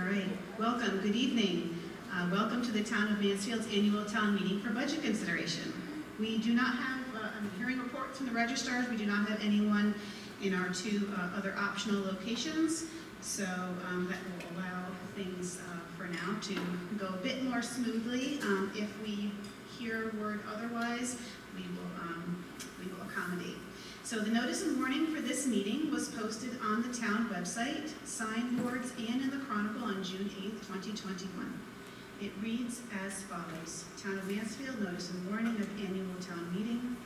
right, welcome, good evening. Welcome to the Town of Mansfield's annual town meeting for budget consideration. We do not have hearing reports from the registrars. We do not have anyone in our two other optional locations, so that will allow things for now to go a bit more smoothly. If we hear word otherwise, we will accommodate. So the notice and warning for this meeting was posted on the town website, signboards, and in the Chronicle on June 8th, 2021. It reads as follows. Town of Mansfield, notice and warning of annual town meeting.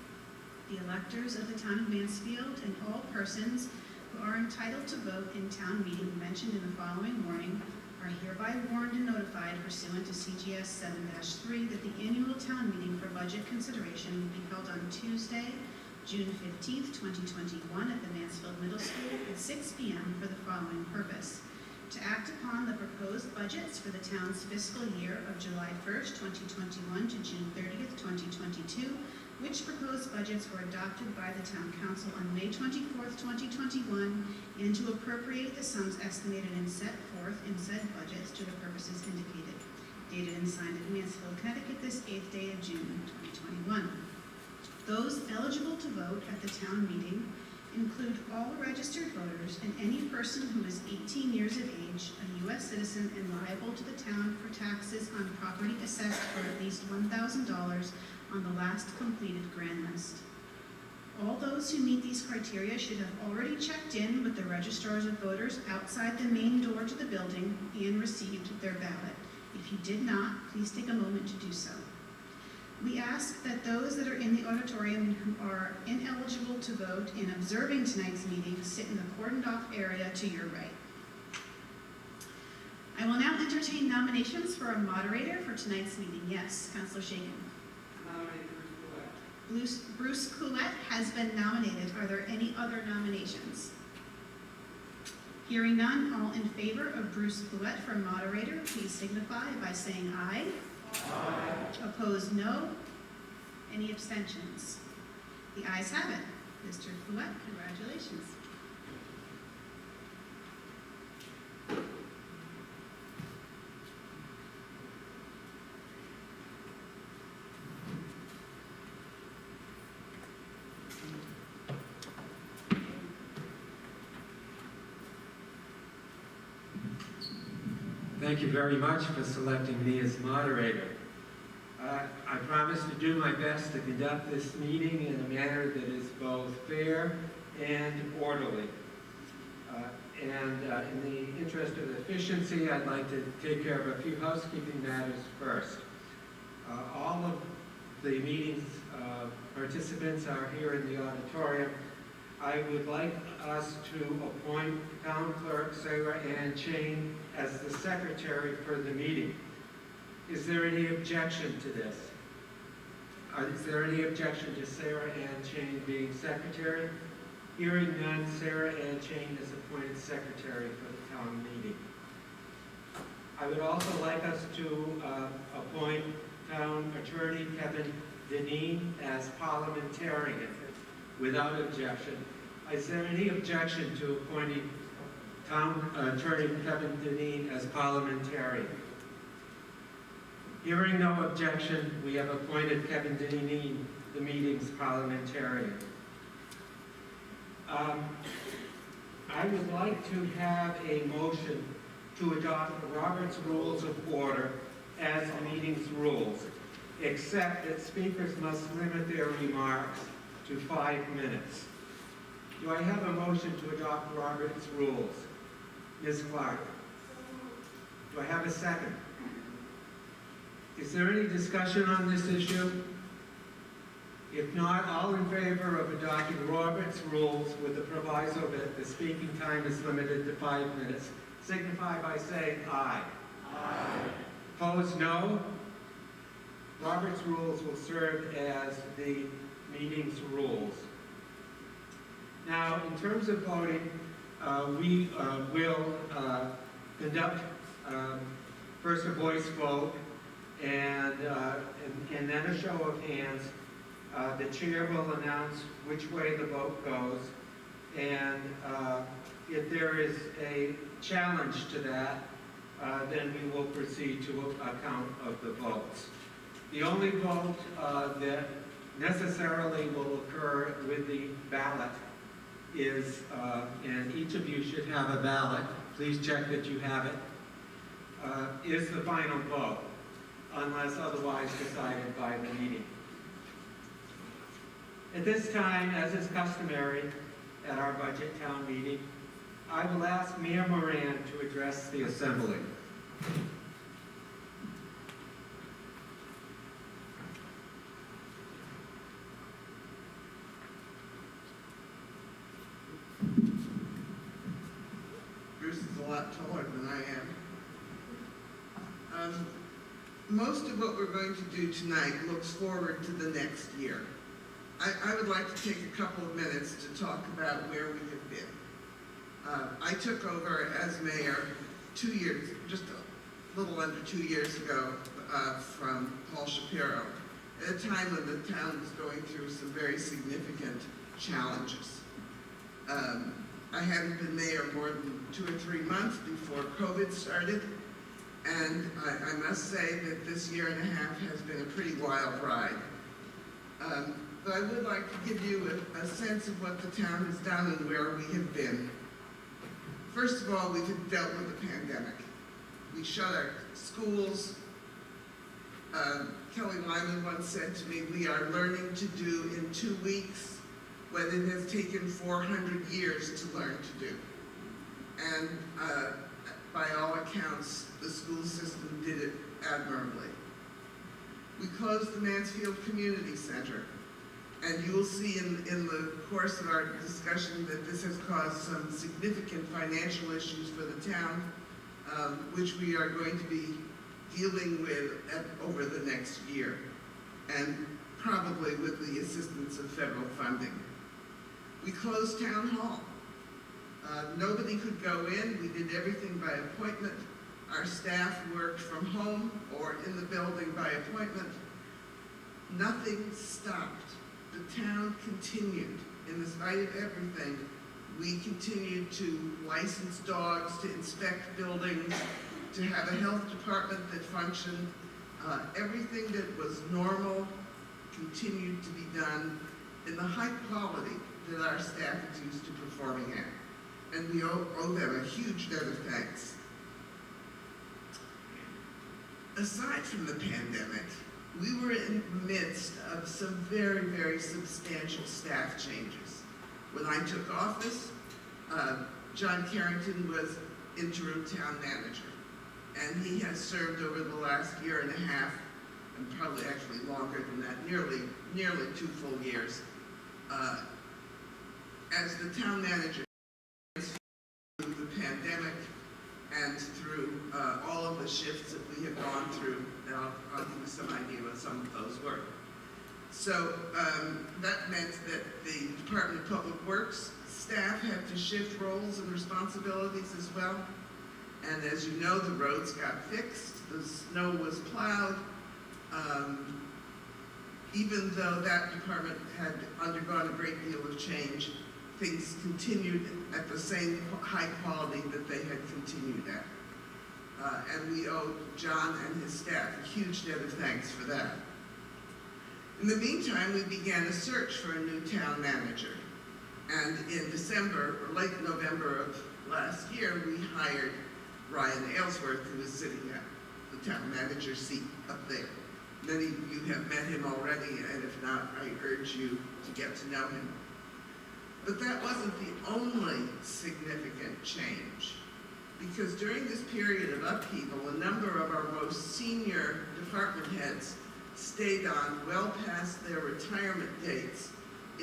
The electors of the Town of Mansfield and all persons who are entitled to vote in town meeting mentioned in the following warning are hereby warned and notified pursuant to CGS 7-3 that the annual town meeting for budget consideration will be held on Tuesday, June 15th, 2021 at the Mansfield Middle School at 6 p.m. for the following purpose. To act upon the proposed budgets for the town's fiscal year of July 1st, 2021 to June 30th, 2022, which proposed budgets were adopted by the Town Council on May 24th, 2021, and to appropriate the sums estimated and set forth in said budgets to the purposes indicated. Dated and signed at Mansfield, Connecticut, this 8th day of June, 2021. Those eligible to vote at the town meeting include all registered voters and any person who is 18 years of age, a U.S. citizen, and liable to the town for taxes on property assessed for at least $1,000 on the last completed grand list. All those who meet these criteria should have already checked in with the registrars of voters outside the main door to the building and received their ballot. If you did not, please take a moment to do so. We ask that those that are in the auditorium who are ineligible to vote in observing tonight's meeting sit in the cordoned off area to your right. I will now entertain nominations for a moderator for tonight's meeting. Yes, Councilor Shagan. Bruce Coulette has been nominated. Are there any other nominations? Hearing none, all in favor of Bruce Coulette for moderator, please signify by saying aye. Aye. Opposed, no. Any abstentions? The ayes have it. Mr. Coulette, congratulations. Thank you very much for selecting me as moderator. I promise to do my best to conduct this meeting in a manner that is both fair and orderly. In the interest of efficiency, I'd like to take care of a few housekeeping matters first. All of the meeting's participants are here in the auditorium. I would like us to appoint Town Clerk Sarah Ann Chain as the secretary for the meeting. Is there any objection to this? Is there any objection to Sarah Ann Chain being secretary? Hearing none, Sarah Ann Chain is appointed secretary for the town meeting. I would also like us to appoint Town Attorney Kevin Deneen as parliamentarian without objection. Is there any objection to appointing Town Attorney Kevin Deneen as parliamentarian? Hearing no objection, we have appointed Kevin Deneen, the meeting's parliamentarian. I would like to have a motion to adopt Robert's Rules of Order as the meeting's rules, except that speakers must limit their remarks to 5 minutes. Do I have a motion to adopt Robert's rules? Ms. Clark. Do I have a second? Is there any discussion on this issue? If not, all in favor of adopting Robert's rules with the proviso that the speaking time is limited to 5 minutes, signify by saying aye. Aye. Opposed, no. Robert's rules will serve as the meeting's rules. Now, in terms of voting, we will conduct first a voice vote and then a show of hands. The chair will announce which way the vote goes, and if there is a challenge to that, then we will proceed to a count of the votes. The only vote that necessarily will occur with the ballot is, and each of you should have a ballot, please check that you have it, is the final vote, unless otherwise decided by the meeting. At this time, as is customary at our budget town meeting, I will ask Mayor Moran to address the assembly. Bruce is a lot taller than I am. Most of what we're going to do tonight looks forward to the next year. I would like to take a couple of minutes to talk about where we have been. I took over as mayor 2 years, just a little under 2 years ago, from Paul Shapiro, at a time when the town was going through some very significant challenges. I hadn't been mayor more than 2 or 3 months before COVID started, and I must say that this year and a half has been a pretty wild ride. But I would like to give you a sense of what the town has done and where we have been. First of all, we've dealt with the pandemic. We shut our schools. Kelly Lyman once said to me, we are learning to do in 2 weeks what it has taken 400 years to learn to do. And by all accounts, the school system did it admirably. We closed the Mansfield Community Center, and you will see in the course of our discussion that this has caused some significant financial issues for the town, which we are going to be dealing with over the next year, and probably with the assistance of federal funding. We closed Town Hall. Nobody could go in. We did everything by appointment. Our staff worked from home or in the building by appointment. Nothing stopped. The town continued. In spite of everything, we continued to license dogs, to inspect buildings, to have a health department that functioned. Everything that was normal continued to be done in the high quality that our staff is used to performing at. And we owe them a huge debt of thanks. Aside from the pandemic, we were in the midst of some very, very substantial staff changes. When I took office, John Carrington was interim town manager, and he has served over the last year and a half, and probably actually longer than that, nearly 2 full years, as the town manager through the pandemic and through all of the shifts that we have gone through. And I'll give you some idea what some of those were. So that meant that the Department of Public Works staff had to shift roles and responsibilities as well. And as you know, the roads got fixed, the snow was plowed. Even though that department had undergone a great deal of change, things continued at the same high quality that they had continued at. And we owe John and his staff a huge debt of thanks for that. In the meantime, we began a search for a new town manager. And in December, or late November of last year, we hired Ryan Aylesworth, who is sitting at the town manager seat up there. Many of you have met him already, and if not, I urge you to get to know him. But that wasn't the only significant change, because during this period of upheaval, a number of our most senior department heads stayed on well past their retirement dates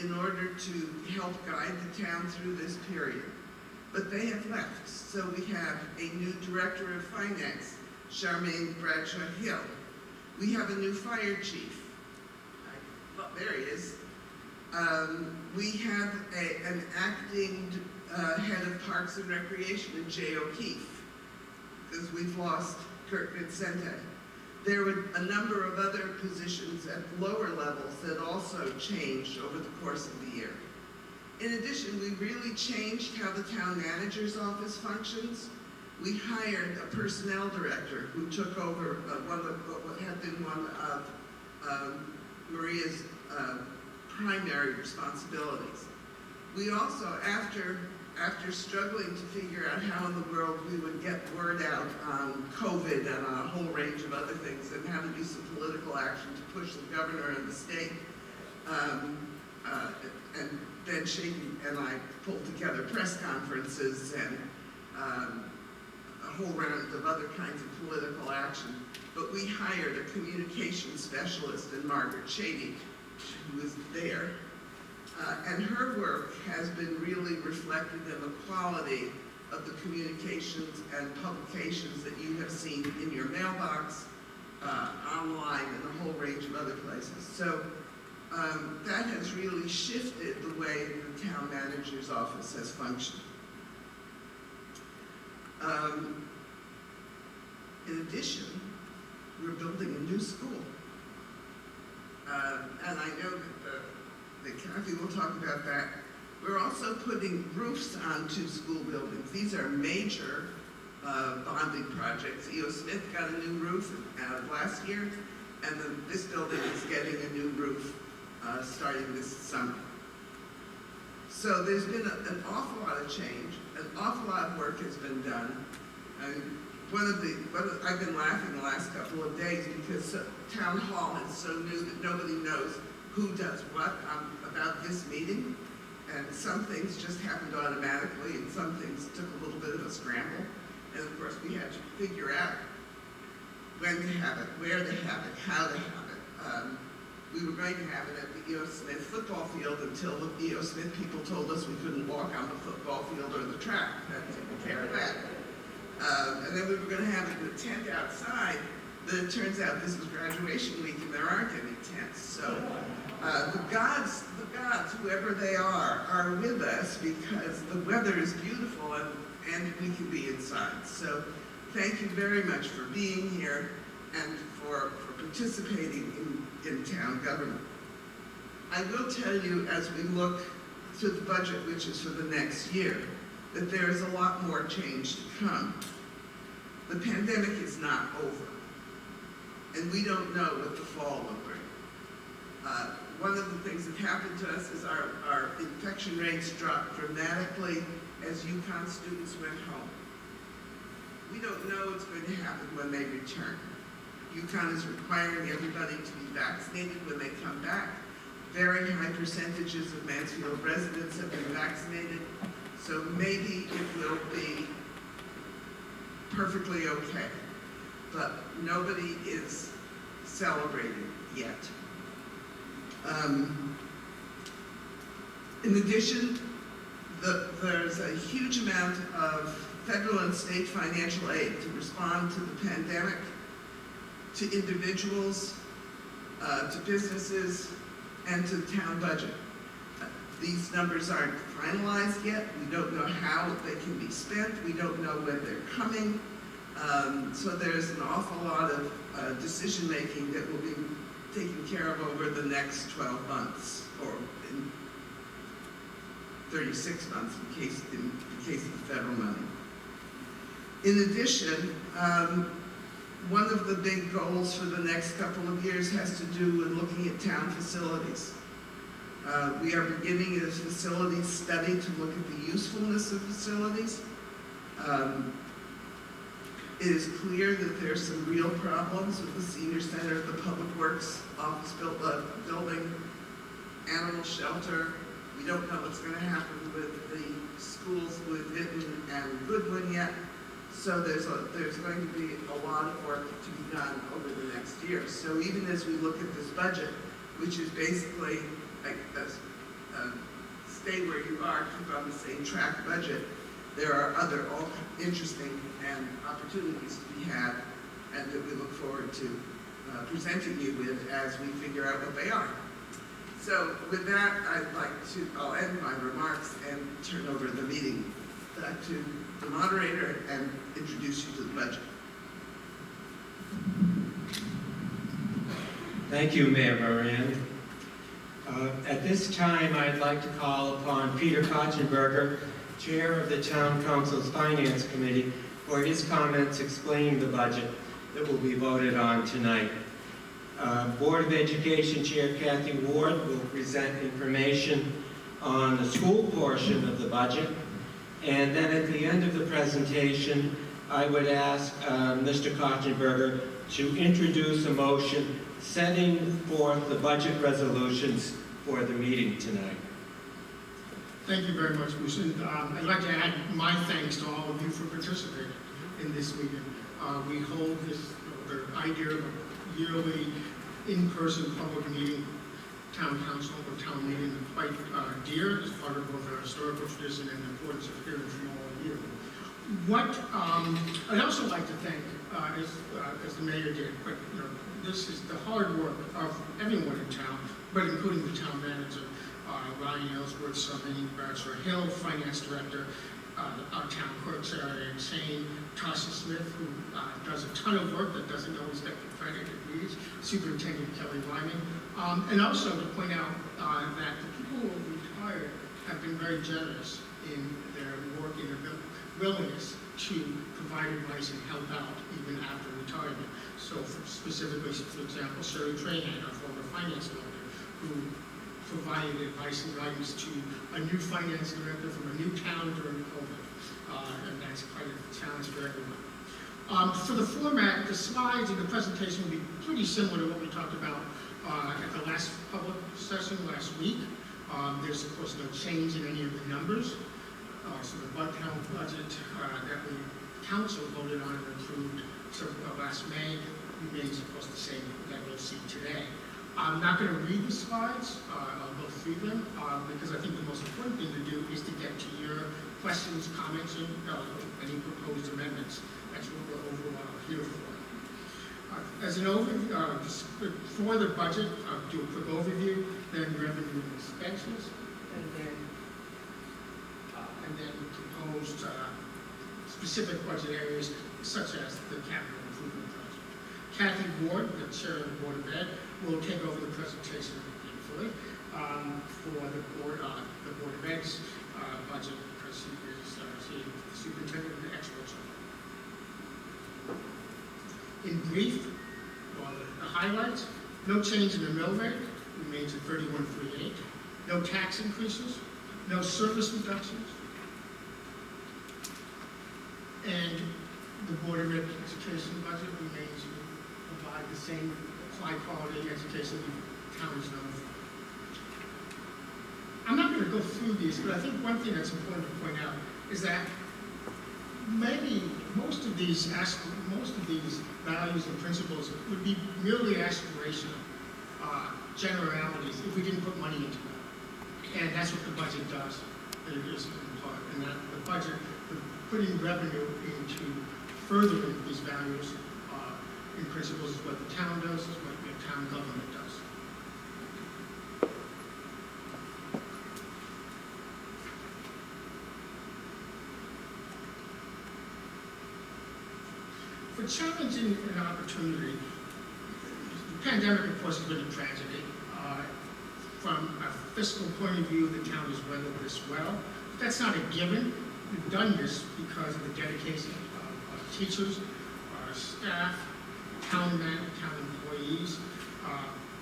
in order to help guide the town through this period. But they have left, so we have a new director of finance, Charmaine Bradshaw Hill. We have a new fire chief. There he is. We have an acting head of Parks and Recreation in Jay O'Keefe, because we've lost Kurt Vincente. There were a number of other positions at lower levels that also changed over the course of the year. In addition, we really changed how the town manager's office functions. We hired a personnel director who took over what had been one of Maria's primary responsibilities. We also, after struggling to figure out how in the world we would get word out on COVID and on a whole range of other things, and how to do some political action to push the governor and the state, and then Shaky and I pulled together press conferences and a whole round of other kinds of political action. But we hired a communications specialist in Margaret Shady, who was there. And her work has been really reflected in the quality of the communications and publications that you have seen in your mailbox, online, and a whole range of other places. So that has really shifted the way the town manager's office has functioned. In addition, we're building a new school. And I know that Kathy will talk about that. We're also putting roofs onto school buildings. These are major bonding projects. E.O. Smith got a new roof last year, and this building is getting a new roof starting this summer. So there's been an awful lot of change. An awful lot of work has been done. And I've been laughing the last couple of days because town hall is so new that nobody knows who does what about this meeting. And some things just happened automatically, and some things took a little bit of a scramble. And of course, we had to figure out when to have it, where to have it, how to have it. We were going to have it at the E.O. Smith football field until the E.O. Smith people told us we couldn't walk on the football field or the track. That took care of that. And then we were going to have it in a tent outside, but it turns out this is graduation week and there aren't any tents. So the gods, whoever they are with us because the weather is beautiful and we can be inside. So thank you very much for being here and for participating in town government. I will tell you, as we look to the budget, which is for the next year, that there is a lot more change to come. The pandemic is not over, and we don't know what the fall will bring. One of the things that happened to us is our infection rates dropped dramatically as UConn students went home. We don't know what's going to happen when they return. UConn is requiring everybody to be vaccinated when they come back. Very high percentages of Mansfield residents have been vaccinated, so maybe it will be perfectly okay. But nobody is celebrating yet. In addition, there's a huge amount of federal and state financial aid to respond to the pandemic, to individuals, to businesses, and to the town budget. These numbers aren't finalized yet. We don't know how they can be spent. We don't know when they're coming. So there's an awful lot of decision-making that will be taken care of over the next 12 months, or in 36 months in case of the federal money. In addition, one of the big goals for the next couple of years has to do with looking at town facilities. We are beginning a facilities study to look at the usefulness of facilities. It is clear that there's some real problems with the senior center, the public works office building, animal shelter. We don't know what's going to happen with the schools with Vinton and Goodwin yet. So there's going to be a lot of work to be done over the next year. So even as we look at this budget, which is basically like stay where you are, keep on the same track budget, there are other interesting and opportunities to be had and that we look forward to presenting you with as we figure out what they are. So with that, I'll end my remarks and turn over the meeting back to the moderator and introduce you to the budget. Thank you, Mayor Moran. At this time, I'd like to call upon Peter Kotzenberger, Chair of the Town Council's Finance Committee, for his comments explaining the budget that will be voted on tonight. Board of Education Chair Kathy Ward will present information on the school portion of the budget. And then at the end of the presentation, I would ask Mr. Kostenberger to introduce a motion setting forth the budget resolutions for the meeting tonight. Thank you very much, Bruce. And I'd like to add my thanks to all of you for participating in this meeting. We hold the idea of a yearly in-person public meeting, town council or town meeting, quite dear as part of both our historical tradition and the importance of hearing from all of you. I'd also like to thank, as the mayor did, but this is the hard work of everyone in town, but including the town manager, Ryan Ellsworth, Sarmini Bachelor Hill, finance director, our town clerk, Sarah Ann Shane, Tasha Smith, who does a ton of work that doesn't always get the credit it needs, Superintendent Kelly Lyman, and also to point out that the people who are retired have been very generous in their work and their willingness to provide advice and help out even after retirement. So specifically, for example, Sherry Trahan, our former finance director, who provided advice and guidance to a new finance director from a new town during COVID, and that's quite a challenge for everyone. For the format, the slides and the presentation will be pretty similar to what we talked about at the last public session last week. There's of course no change in any of the numbers. So the town budget that the council voted on and approved last May remains of course the same that we'll see today. I'm not going to read the slides. I'll go through them because I think the most important thing to do is to get to your questions, comments, and any proposed amendments. That's what we're overall here for. As an overview, for the budget, I'll do a quick overview, then revenue and expenses, and then proposed specific budget areas such as the capital improvement project. Kathy Ward, the chair of the Board of Ed, will take over the presentation briefly for the Board of Ed's budget because she is the superintendent of the experts. In brief, the highlights: no change in the mill rate, remains at 31.38. No tax increases, no service reductions, and the Board of Education budget remains to provide the same high-quality education the town is known for. I'm not going to go through these, but I think one thing that's important to point out is that most of these values and principles would be merely aspirational generalities if we didn't put money into them. And that's what the budget does. It is in part, and that the budget, putting revenue into furthering these values and principles is what the town does, is what the town government does. For challenging an opportunity, the pandemic, of course, has been a tragedy. From a fiscal point of view, the town has weathered this well. But that's not a given. We've done this because of the dedication of teachers, our staff, town employees,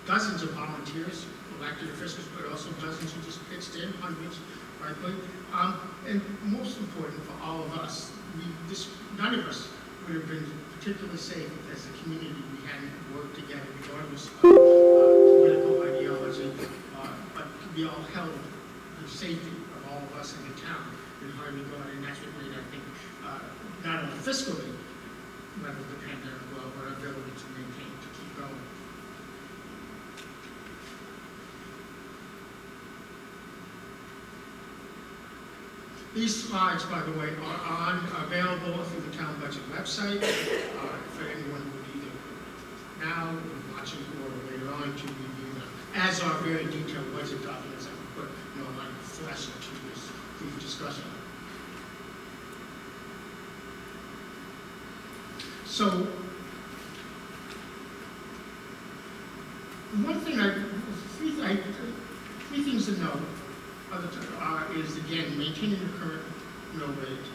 dozens of volunteers, elected officials, but also dozens who just pitched in, hundreds, likely. And most important for all of us, none of us would have been particularly safe as a community we hadn't worked together regardless of political ideology, but we all held the safety of all of us in the town in high regard, and that's what made, I think, not only fiscally weather the pandemic well, but our ability to maintain, to keep going. These slides, by the way, are available through the town budget website for anyone who would either now or watching or later on to review them, as are very detailed budget documents that we put like flesh into this brief discussion. So, three things to note. Is again maintaining the current mill rate,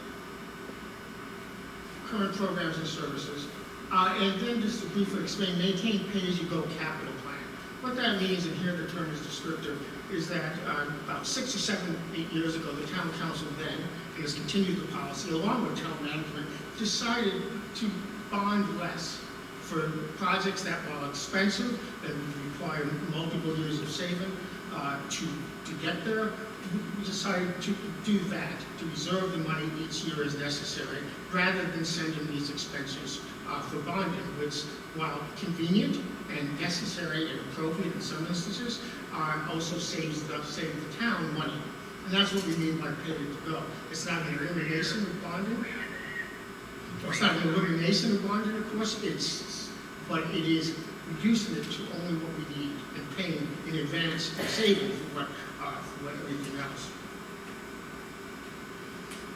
current programs and services. And then just to briefly explain, maintain pay-as-you-go capital plan. What that means, and here the term is descriptive, is that about 6 or 7, 8 years ago, the town council then, and has continued the policy, along with town management, decided to bond less for projects that, while expensive and require multiple years of saving to get there. We decided to do that, to reserve the money each year as necessary, rather than sending these expenses for bonding, which, while convenient and necessary and appropriate in some instances, also saves the town money. And that's what we mean by pay-as-you-go. It's not an elimination of bonding. It's not an elimination of bonding, of course, but it is reducing it to only what we need and paying in advance and saving for what everything else.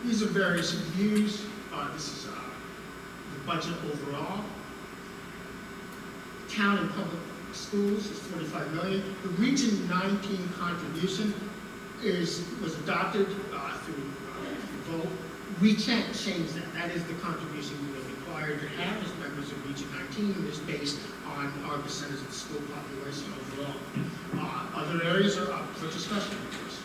These are various views. This is the budget overall. Town and public schools is $45 million. The Region 19 contribution was adopted through vote. We can't change that. That is the contribution we are required to have as members of Region 19, and is based on our percentage of the school population overall. Other areas are up for discussion, of course.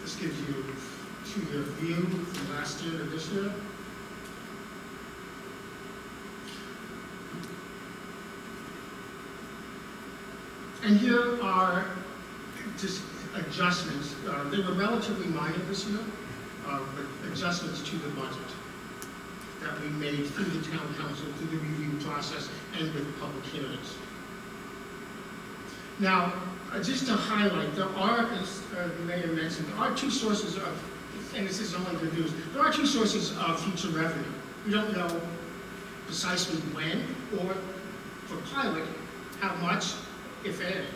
This gives you a 2-year view from last year to this year. And here are just adjustments. They were relatively minor this year, but adjustments to the budget that we made through the town council, through the review process, and with public hearings. Now, just to highlight, there are, as the mayor mentioned, there are 2 sources of, and this is only reviews, there are 2 sources of future revenue. We don't know precisely when, or for pilot, how much, if any.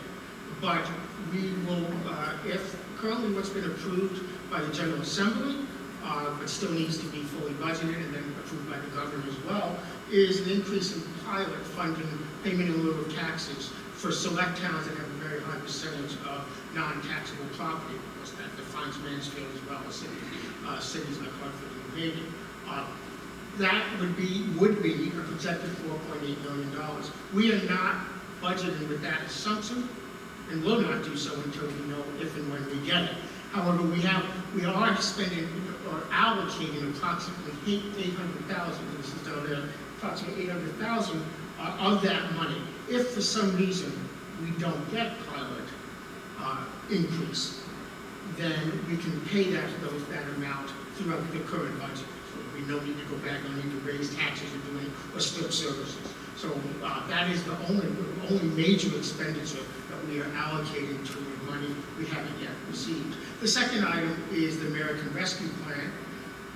But we will, if currently what's been approved by the General Assembly, but still needs to be fully budgeted and then approved by the governor as well, is an increase in pilot funding, payment in lieu of taxes for select towns that have a very high percentage of non-taxable property. Of course, that defines Mansfield as well as cities like Hartford and New Haven. That would be a projected $4.8 million. We are not budgeting with that assumption, and will not do so until we know if and when we get it. However, we are spending or allocating approximately $800,000. This is down there, approximately $800,000 of that money. If for some reason we don't get pilot increase, then we can pay that amount throughout the current budget. So we don't need to go back, don't need to raise taxes or split services. So that is the only major expenditure that we are allocating to money we haven't yet received. The second item is the American Rescue Plan,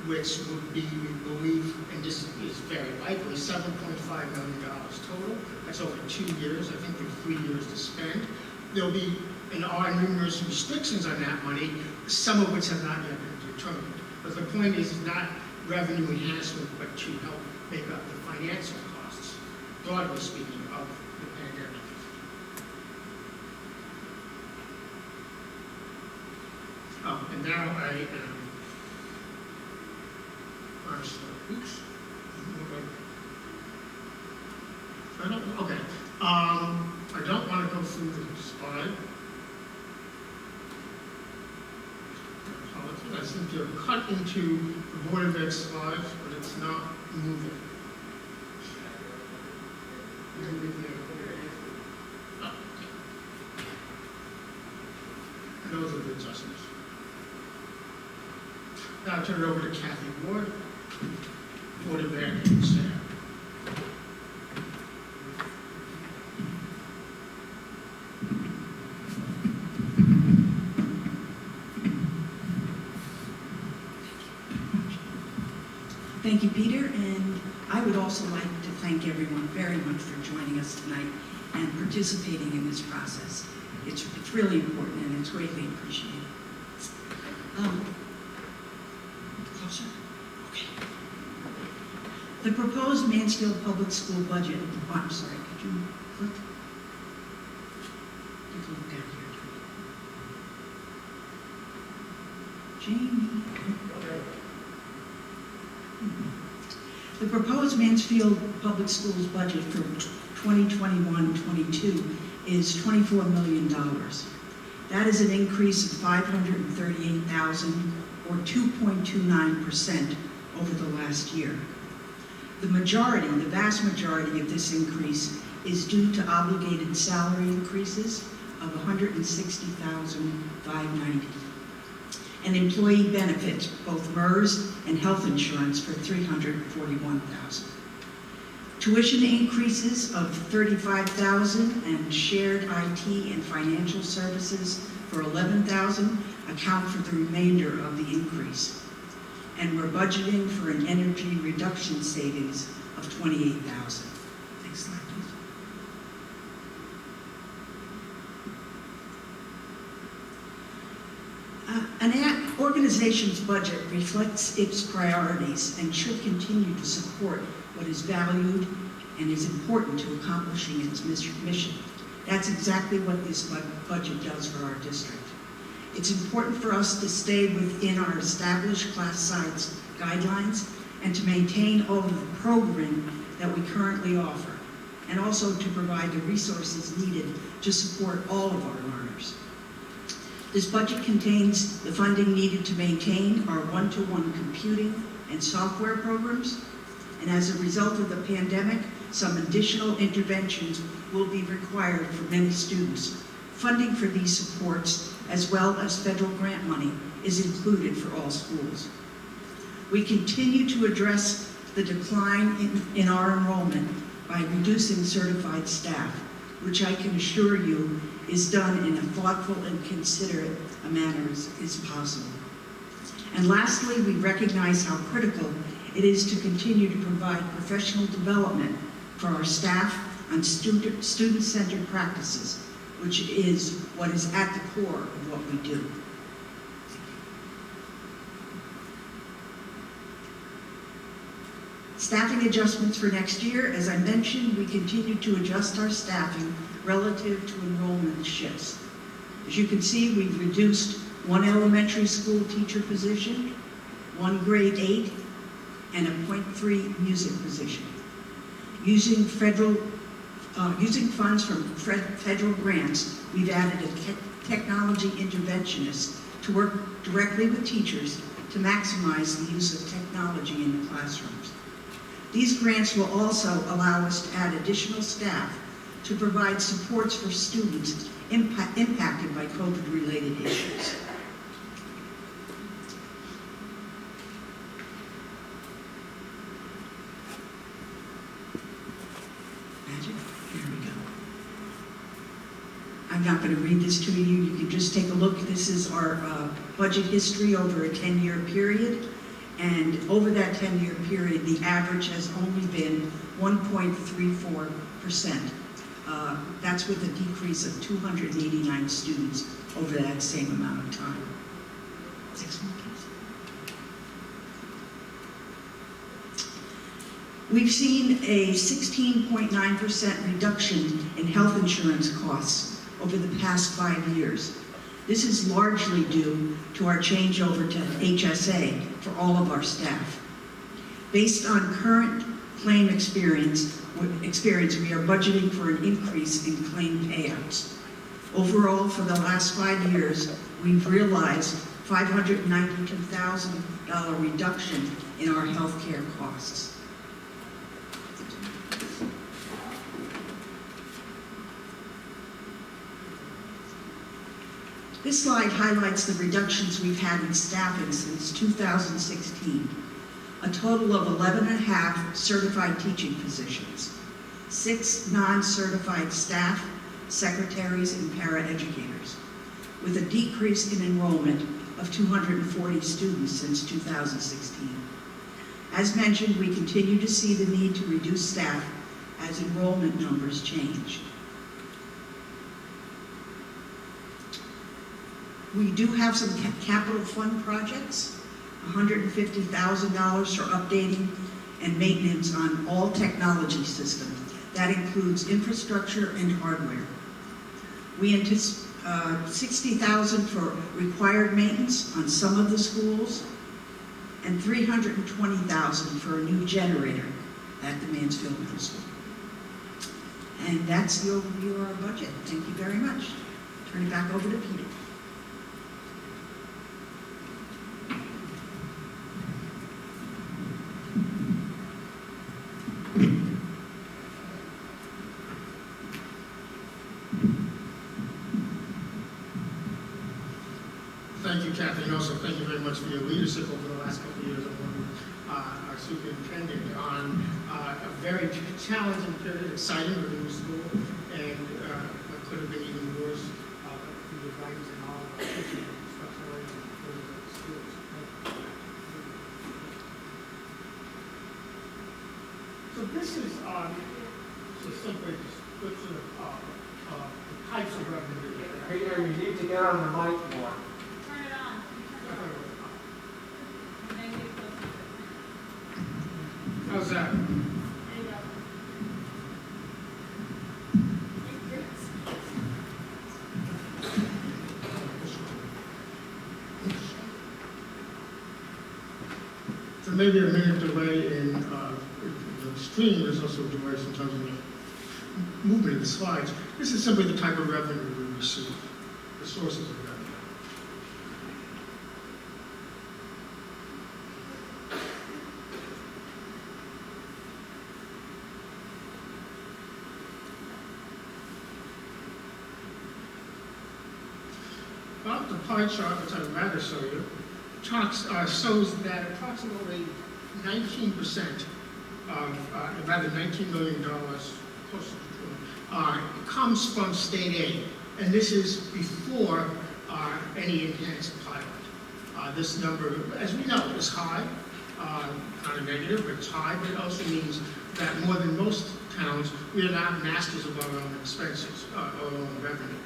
which would be, we believe, and this is very likely, $7.5 million total. That's over 2 years. I think we have 3 years to spend. There'll be, and are numerous restrictions on that money, some of which have not yet been determined. But the point is not revenue enhancement, but to help make up the financial costs, broadly speaking, of the pandemic. And now I am, oops. I don't want to go through the slide. I think you're cut into the Board of Ed slides, but it's not moving. Oh, and those are the adjustments. Now I turn it over to Kathy Ward, Board of Ed and staff. Thank you, Peter, and I would also like to thank everyone very much for joining us tonight and participating in this process. It's really important and it's greatly appreciated. Closer? Okay. The proposed Mansfield Public School budget, I'm sorry, could you flip? Take a look down here. Jamie. The proposed Mansfield Public Schools budget for 2021-22 is $24 million. That is an increase of $538,000 or 2.29% over the last year. The vast majority of this increase is due to obligated salary increases of $160,590 and employee benefits, both MERS and health insurance, for $341,000. Tuition increases of $35,000 and shared IT and financial services for $11,000 account for the remainder of the increase. And we're budgeting for an energy reduction savings of $28,000. Next slide, please. An organization's budget reflects its priorities and should continue to support what is valued and is important to accomplishing its mission. That's exactly what this budget does for our district. It's important for us to stay within our established class size guidelines and to maintain all of the programming that we currently offer, and also to provide the resources needed to support all of our learners. This budget contains the funding needed to maintain our one-to-one computing and software programs, and as a result of the pandemic, some additional interventions will be required for many students. Funding for these supports, as well as federal grant money, is included for all schools. We continue to address the decline in our enrollment by reducing certified staff, which I can assure you is done in a thoughtful and considerate a manner as possible. And lastly, we recognize how critical it is to continue to provide professional development for our staff on student-centered practices, which is what is at the core of what we do. Staffing adjustments for next year. As I mentioned, we continue to adjust our staffing relative to enrollment shifts. As you can see, we've reduced one elementary school teacher position, one grade 8, and a .3 music position. Using funds from federal grants, we've added a technology interventionist to work directly with teachers to maximize the use of technology in the classrooms. These grants will also allow us to add additional staff to provide supports for students impacted by COVID-related issues. I'm not going to read this to you. You can just take a look. This is our budget history over a 10-year period. And over that 10-year period, the average has only been 1.34%. That's with a decrease of 289 students over that same amount of time. Next one, please. We've seen a 16.9% reduction in health insurance costs over the past 5 years. This is largely due to our changeover to HSA for all of our staff. Based on current claim experience, we are budgeting for an increase in claim payouts. Overall, for the last 5 years, we've realized $592,000 reduction in our health care costs. This slide highlights the reductions we've had in staffing since 2016. A total of 11.5 certified teaching positions, 6 non-certified staff, secretaries, and paraeducators, with a decrease in enrollment of 240 students since 2016. As mentioned, we continue to see the need to reduce staff as enrollment numbers change. We do have some capital fund projects, $150,000 for updating and maintenance on all technology systems. That includes infrastructure and hardware. We $60,000 for required maintenance on some of the schools, and $320,000 for a new generator at the Mansfield Middle School. And that's the overview of our budget. Thank you very much. Turn it back over to Peter. Thank you, Kathy, and also thank you very much for your leadership over the last couple of years of our superintendent on a very challenging period, exciting with the new school, and what could have been even worse, the advice and all of our teaching and instructional aides and the schools. So this is just simply a description of the types of revenue. Peter, you need to get on the mic more. How's that? So maybe a minute delay in the stream. There's also a delay sometimes in the movement of the slides. This is simply the type of revenue we receive, the sources of revenue. Well, the pie chart, which I'd rather show you, shows that approximately 19% of, rather $19 million, close to comes from state aid. And this is before any enhanced pilot. This number, as we know, is high, kind of negative, but it's high, but it also means that more than most towns, we are not masters of our own expenses, our own revenue.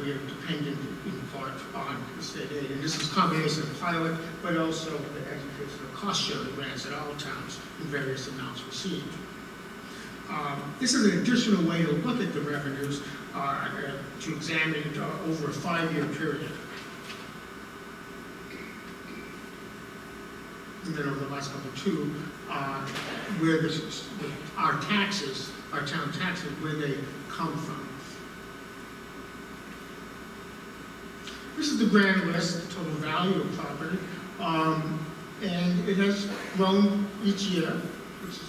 We are dependent in part on the state aid. And this is a combination of pilot, but also the educational cost-sharing grants that all towns in various amounts receive. This is an additional way to look at the revenues to examine it over a 5-year period. And then over the last couple too, where our taxes, our town taxes, where they come from. This is the grand list, the total value of property, and it has grown each year, which is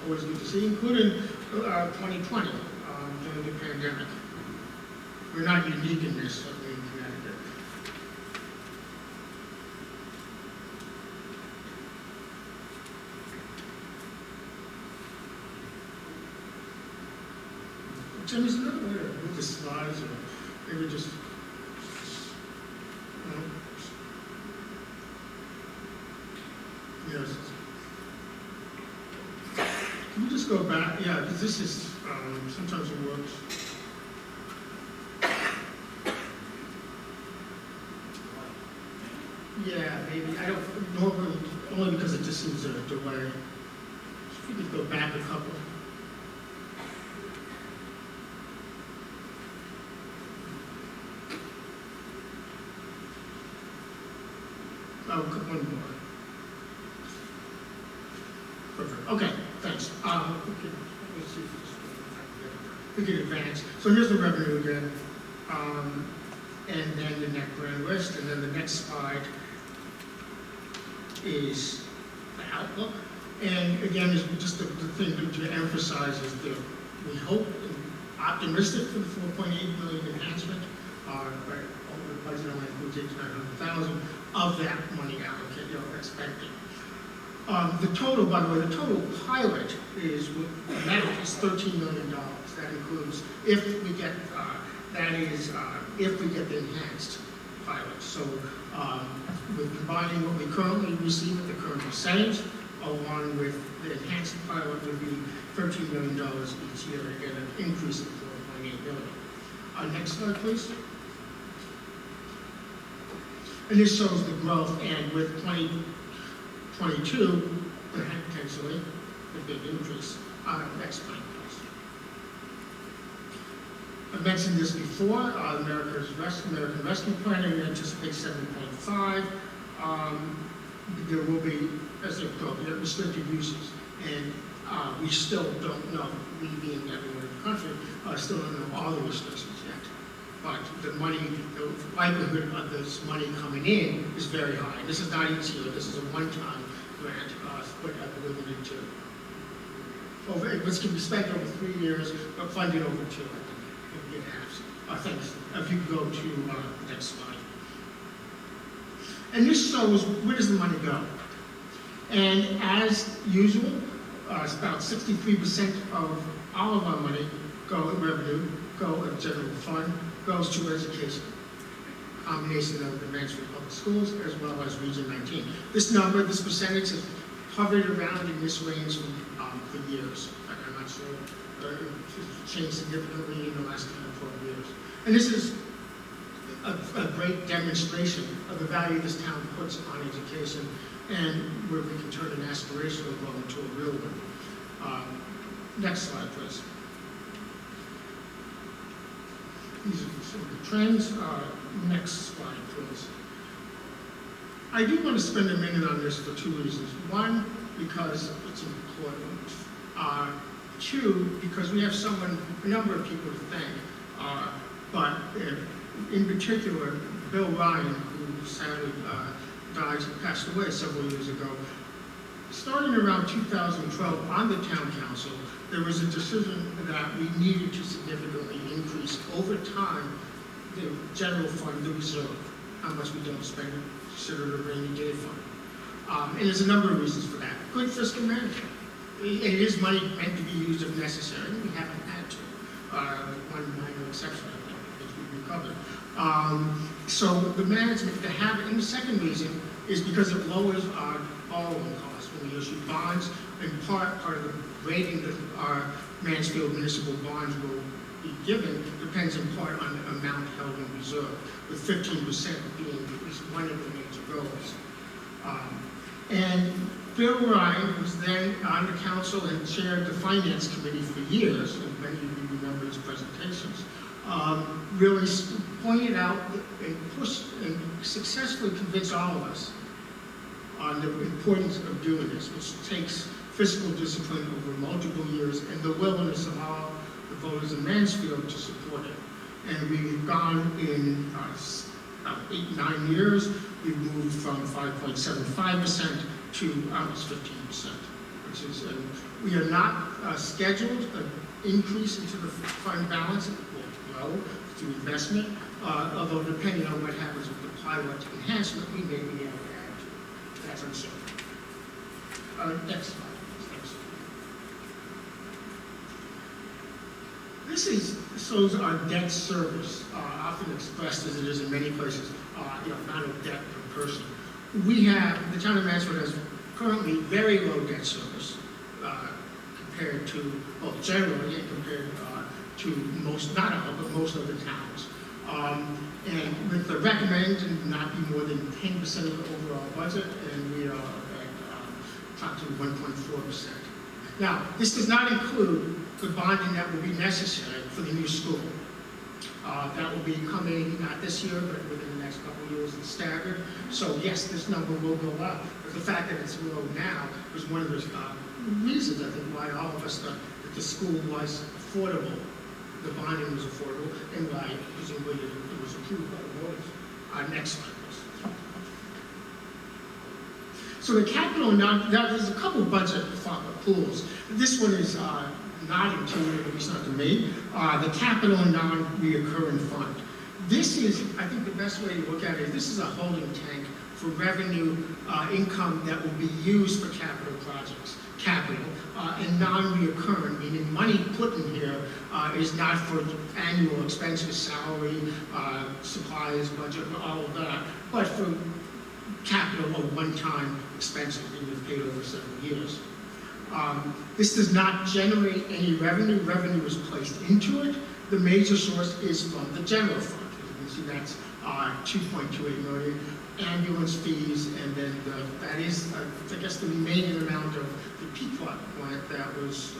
always good to see, including 2020, during the pandemic. We're not unique in this, certainly in Connecticut. Tim, is there another way to move the slides, or maybe just... Yes. Can we just go back? Yeah, because this is, sometimes it works. Yeah, maybe. I don't normally, only because it just seems a delay. If we could go back a couple. Oh, one more. Perfect. Okay, thanks. Let's see if we can advance. So here's the revenue again, and then the net grand list, and then the next slide is the outlook. And again, is just the thing to emphasize is that we hope, optimistic for the 4.8 million enhancement. Right, over the budget only includes 900,000 of that money allocated, expected. The total, by the way, the total pilot is $13 million. That includes if we get if we get the enhanced pilot. So we're combining what we currently receive at the current percentage, along with the enhanced pilot would be $13 million each year to get an increase of 4.8 million. Next slide, please. And this shows the growth, and with 2022, potentially, a big increase. Next slide, please. I mentioned this before, American Rescue Plan, we anticipate 7.5. There will be, as they call it, restricted uses. And we still don't know, we being everyone in the country, still don't know all the restrictions yet. But the money, the likelihood of this money coming in is very high. This is not each year, this is a one-time grant, split up within two. Which can be spent over 3 years, but funded over 2, I think, if we get half. Thanks. If you go to the next slide. And this shows where does the money go? And as usual, it's about 63% of all of our money revenue in general fund goes to education. Combination of the Mansfield Public Schools as well as Region 19. This number, this percentage has hovered around in this range for years. I'm not sure it's changed significantly in the last 10 or 12 years. And this is a great demonstration of the value this town puts on education and where we can turn an aspirational goal into a real one. Next slide, please. These are some of the trends. Next slide, please. I do want to spend a minute on this for 2 reasons. One, because it's important. 2, because we have a number of people to thank. But in particular, Bill Ryan, who sadly passed away several years ago. Starting around 2012 on the town council, there was a decision that we needed to significantly increase over time the general fund, the reserve, how much we don't spend, considered a rainy day fund. And there's a number of reasons for that. Good fiscal management. It is money meant to be used if necessary. We haven't had to. One minor exception, I think, which we recovered. So the management to have it, and the second reason is because it lowers our borrowing costs when we issue bonds. In part of the rating that our Mansfield municipal bonds will be given depends in part on the amount held in reserve, with 15% being at least one of the major goals. And Bill Ryan, who was then on the council and chaired the finance committee for years, and many of you remember his presentations, really pointed out and pushed and successfully convinced all of us on the importance of doing this, which takes fiscal discipline over multiple years and the willingness of all the voters in Mansfield to support it. And we've gone in about 8-9 years, we've moved from 5.75% to almost 15%, which is, we are not scheduled an increase into the fund balance. It will grow through investment, although depending on what happens with the pilot enhancement, we may be able to add to it. That's uncertain. Next slide. This shows our debt service, often expressed as it is in many places, not a debt per person. We have, the town of Mansfield has currently very low debt service compared to, well, generally compared to most, not all, but most of the towns. And with the recommend to not be more than 10% of the overall budget, and we are at approximately 1.4%. Now, this does not include the bonding that will be necessary for the new school. That will be coming not this year, but within the next couple of years, it's staggered. So yes, this number will go up. But the fact that it's low now was one of the reasons, I think, why all of us thought that the school was affordable, the bonding was affordable, and why presumably it was approved by the voters. Next slide, please. So the capital, now there's a couple of budget pools. This one is not intuitive, at least not to me, the capital and non-reoccurring fund. This is, I think the best way to look at it is this is a holding tank for revenue income that will be used for capital projects. Capital and non-reoccurring, meaning money put in here is not for annual expenses, salary, supplies, budget, all of that, but for capital or one-time expenses that you've paid over several years. This does not generate any revenue. Revenue is placed into it. The major source is from the general fund. As you can see, that's 2.28 million. Ambulance fees, and then that is, I guess, the remaining amount of the Pequot plant that was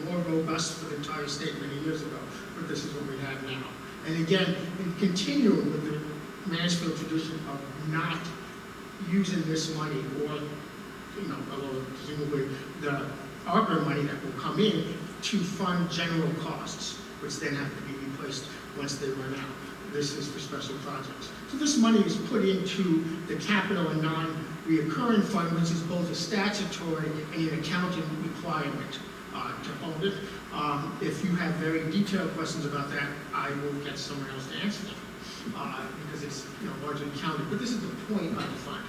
more robust for the entire state many years ago, but this is what we have now. And again, in continuing with the Mansfield tradition of not using this money or, although presumably the ARPA money that will come in to fund general costs, which then have to be replaced once they run out. This is for special projects. So this money is put into the capital and non-reoccurring fund, which is both a statutory and an accounting requirement to hold it. If you have very detailed questions about that, I will get someone else to answer them because it's largely counted. But this is the point of the fund.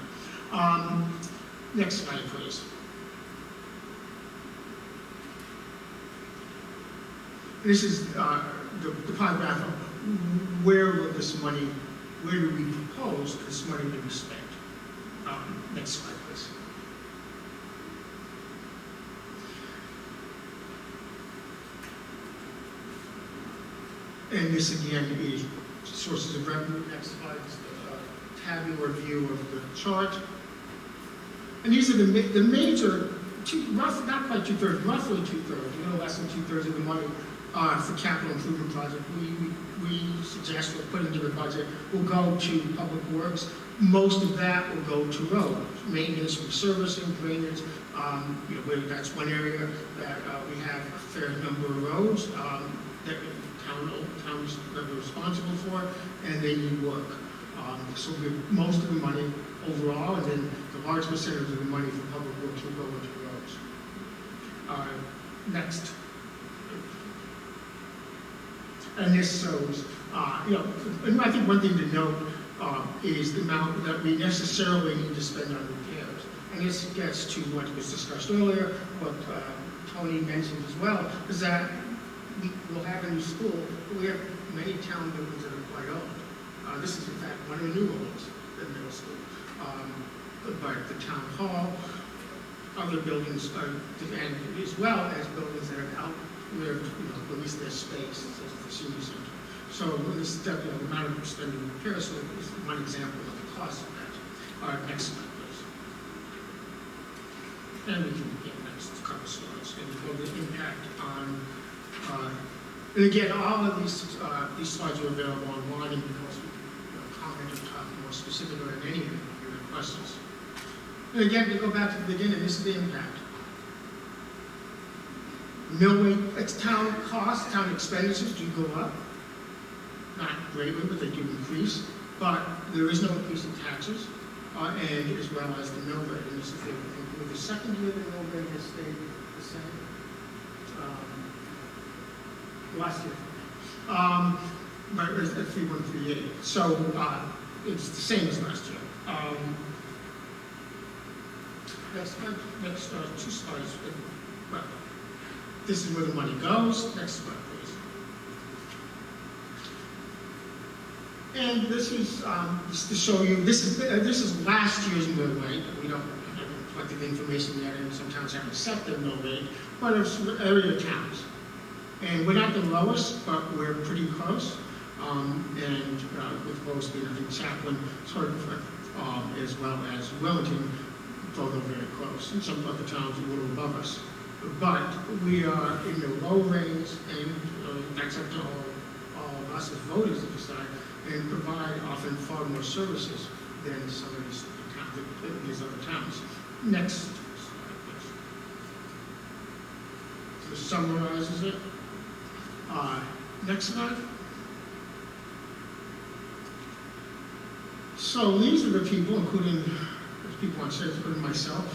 Next slide, please. This is the paragraph of where do we propose this money to be spent? Next slide, please. And this again is sources of revenue. Next slide is the tabular view of the chart. And these are the major, not quite two-thirds, roughly two-thirds, a little less than two-thirds of the money for capital improvement project. We suggest we're putting into the budget will go to public works. Most of that will go to roads, maintenance, resurfacing, drainage. That's one area that we have a fair number of roads that towns that we're responsible for, and they need work. So most of the money overall, and then the large percentage of the money for public works will go into roads. Next. And this shows, and I think one thing to note is the amount that we necessarily need to spend on repairs. And this gets to what was discussed earlier, what Tony mentioned as well, is that we will have a new school, but we have many town buildings that are quite old. This is in fact one of the new ones, the middle school. But the town hall, other buildings, and as well as buildings that have outlived, at least their space, such as the senior center. So this is definitely the amount of spending on repairs, so this is one example of the cost of that. All right, next slide, please. And we can get next couple slides and go the impact on. And again, all of these slides are available online, and you can also comment or talk more specifically on any of your questions. And again, to go back to the beginning, this is the impact. Mill rate, it's town costs, town expenditures do go up. Not greatly, but they do increase. But there is no increase in taxes, and as well as the mill rate. And this is the second year the mill rate has stayed the same. Last year. But it's at 3.38. So it's the same as last year. Next two slides. Well, this is where the money goes. Next slide, please. And this is just to show you. This is last year's mill rate. We don't have collected information yet, and some towns haven't set their mill rate, but it's area towns. And we're not the lowest, but we're pretty close. And with lowest being, I think, Chaplin, sort of, as well as Wellington, both are very close. And some other towns a little above us. But we are in the low range, and that's up to all of us as voters to decide, and provide often far more services than some of these other towns. Next slide, please. This summarizes it. Next slide. So these are the people, including the people on stage, including myself,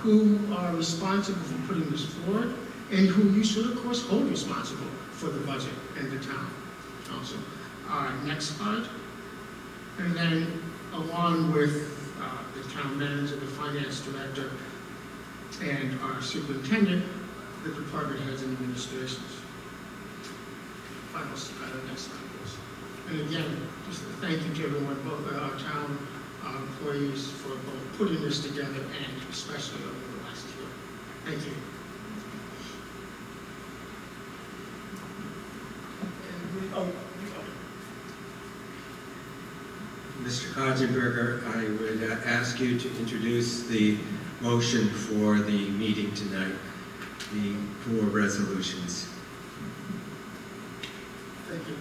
who are responsible for putting this forward, and who you should, of course, hold responsible for the budget and the town council. Next slide. And then, along with the town manager, the finance director, and our superintendent, the department heads and administrations. Final slide, next slide, please. And again, just thank you to everyone, both our town employees, for both putting this together and especially over the last year. Thank you. Mr. Kozenberger, I would ask you to introduce the motion for the meeting tonight. the 4 resolutions. Thank you.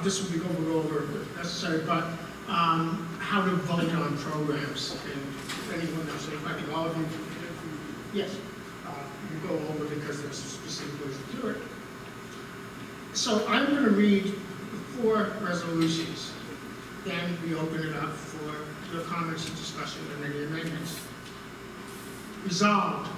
This will be going over if necessary, but how to vote on programs. And if anyone knows, I think all of you, yes, you go over because there's specific ways to do it. So I'm going to read the 4 resolutions. Then we open it up for your comments and discussion and any amendments. Resolved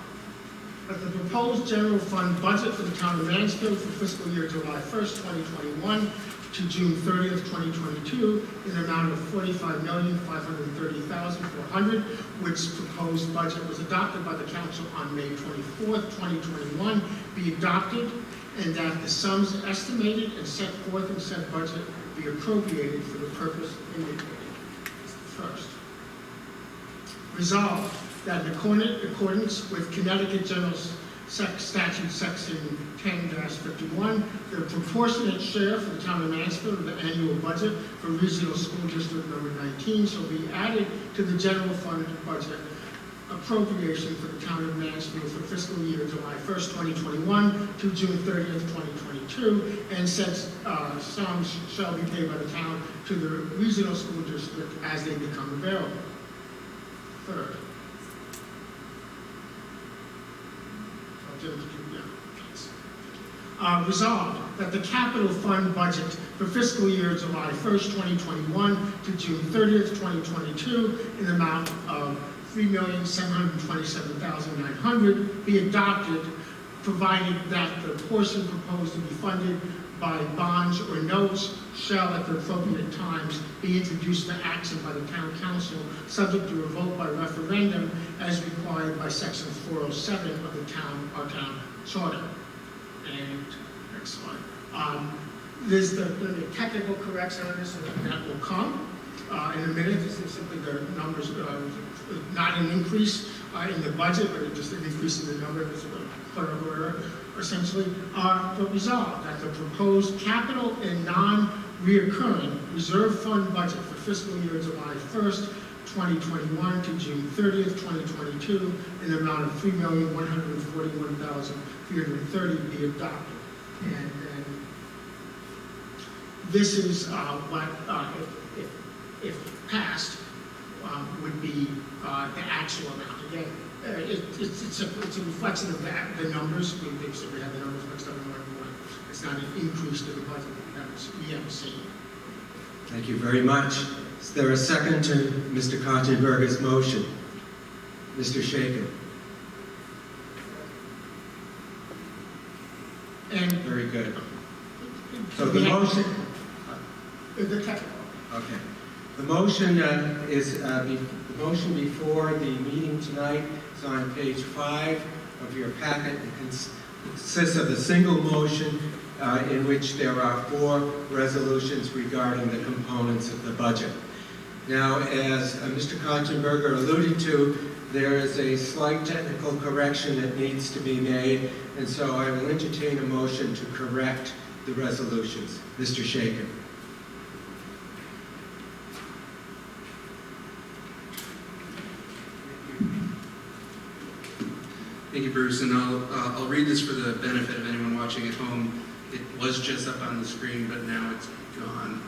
that the proposed general fund budget for the town of Mansfield for fiscal year July 1st, 2021 to June 30th, 2022 in an amount of $45,530,400, which proposed budget was adopted by the council on May 24th, 2021, be adopted, and that the sums estimated and set forth in said budget be appropriated for the purpose indicated. First. Resolved that in accordance with Connecticut General Statute Section 10-51, the proportionate share for the town of Mansfield of the annual budget for Regional School District number 19 shall be added to the general fund budget appropriation for the town of Mansfield for fiscal year July 1st, 2021 to June 30th, 2022, and said sums shall be paid by the town to the Regional School District as they become available. Third. Resolved that the capital fund budget for fiscal year July 1st, 2021 to June 30th, 2022 in the amount of $3,727,900 be adopted, provided that the portion proposed to be funded by bonds or notes shall at the appropriate times be introduced to action by the town council, subject to a vote by referendum as required by section 407 of our town charter. And next slide. There's the technical correction on this, and that will come in a minute. This is simply the numbers, not an increase in the budget, but just an increase in the number. It's a clerical error, essentially. But resolved that the proposed capital and non-reoccurring reserve fund budget for fiscal year July 1st, 2021 to June 30th, 2022 in the amount of $3,141,330 be adopted. And this is what, if passed, would be the actual amount. Again, it's a reflection of that, the numbers. We have the numbers mixed up in one. It's not an increase to the budget that we haven't seen. Thank you very much. Is there a second to Mr. Kontenberger's motion? Mr. Shaken. And very good. So the motion. The technical. Okay. The motion is the motion before the meeting tonight is on page 5 of your packet. It consists of a single motion in which there are 4 resolutions regarding the components of the budget. Now, as Mr. Kontenberger alluded to, there is a slight technical correction that needs to be made, and so I will entertain a motion to correct the resolutions. Mr. Shaken. Thank you, Bruce, and I'll read this for the benefit of anyone watching at home. It was just up on the screen, but now it's gone.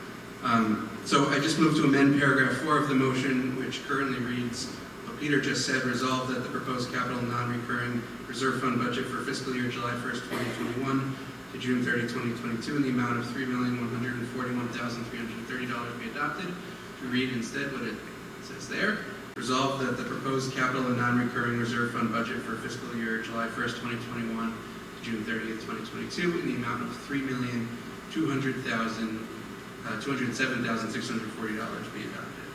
So I just moved to amend paragraph 4 of the motion, which currently reads, what Peter just said, resolved that the proposed capital non-recurring reserve fund budget for fiscal year July 1st, 2021 to June 30, 2022 in the amount of $3,141,330 be adopted. To read instead what it says there. Resolved that the proposed capital and non-recurring reserve fund budget for fiscal year July 1st, 2021 to June 30th, 2022 in the amount of $207,640 be adopted.